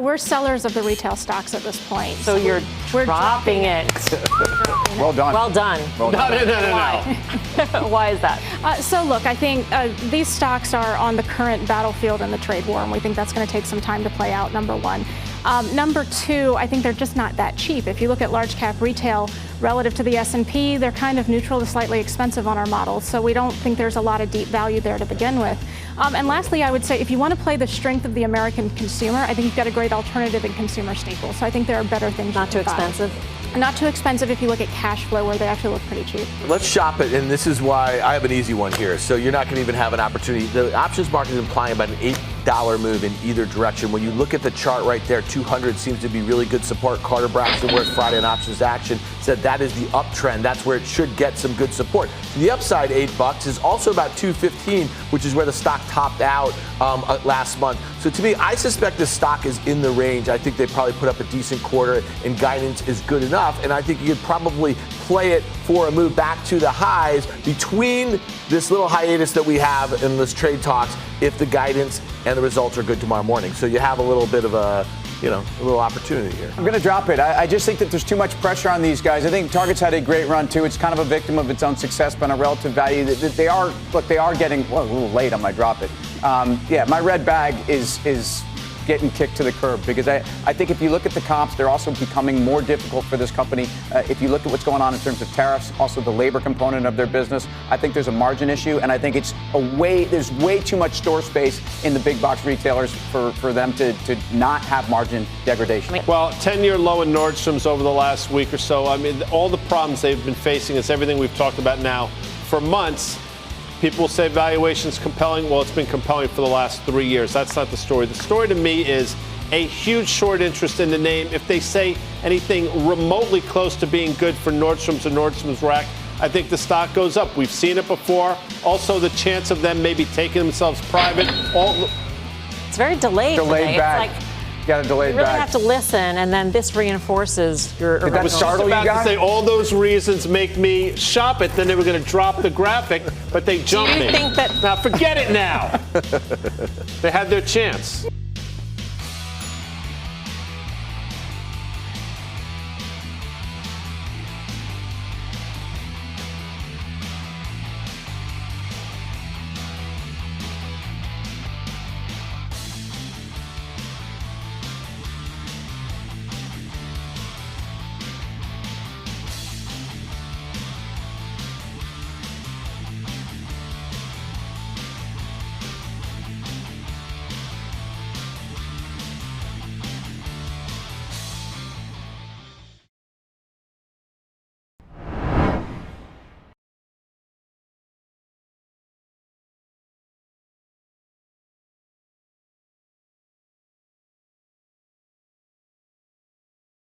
we're sellers of the retail stocks at this point. So we're dropping it. Well done. Well done. Well done. No. Why is that? So look, I think these stocks are on the current battlefield in the trade war, and we think that's going to take some time to play out, number one. Number two, I think they're just not that cheap. If you look at large cap retail relative to the S&P, they're kind of neutral to slightly expensive on our model. So we don't think there's a lot of deep value there to begin with. And lastly, I would say if you want to play the strength of the American consumer, I think you've got a great alternative in consumer staples. So I think there are better things. Not too expensive. Not too expensive if you look at cash flow, where they actually look pretty cheap. Let's shop it, and this is why I have an easy one here. So you're not going to even have an opportunity. The options market is implying about an $8 move in either direction. When you look at the chart right there, 200 seems to be really good support. Carter Braxton, where's Friday on options action, said that is the uptrend. That's where it should get some good support. The upside, $8, is also about 215, which is where the stock topped out last month. So to me, I suspect the stock is in the range. I think they probably put up a decent quarter, and guidance is good enough. And I think you could probably play it for a move back to the highs between this little hiatus that we have in this trade talks if the guidance and the results are good tomorrow morning. So you have a little bit of a little opportunity here. I'm going to drop it. I just think that there's too much pressure on these guys. I think Target's had a great run, too. It's kind of a victim of its own success, but on a relative value. They are getting, well, a little late. I might drop it. My red bag is getting kicked to the curb because I think if you look at the comps, they're also becoming more difficult for this company. If you look at what's going on in terms of tariffs, also the labor component of their business, I think there's a margin issue, and I think there's way too much store space in the big box retailers for them to not have margin degradation. Well, 10-year low in Nordstrom's over the last week or so. I mean, all the problems they've been facing is everything we've talked about now for months. People will say valuation's compelling. Well, it's been compelling for the last 3 years. That's not the story. The story to me is a huge short interest in the name. If they say anything remotely close to being good for Nordstrom's or Nordstrom's Rack, I think the stock goes up. We've seen it before. Also, the chance of them maybe taking themselves private. It's very delayed today. Back. It's like got a delayed you really back. have to listen, and then this reinforces your. Did that I was just about to say all those reasons make me shop it. Then they were going to drop the graphic, but they jumped me. Do you think that? Now forget it now. They had their chance.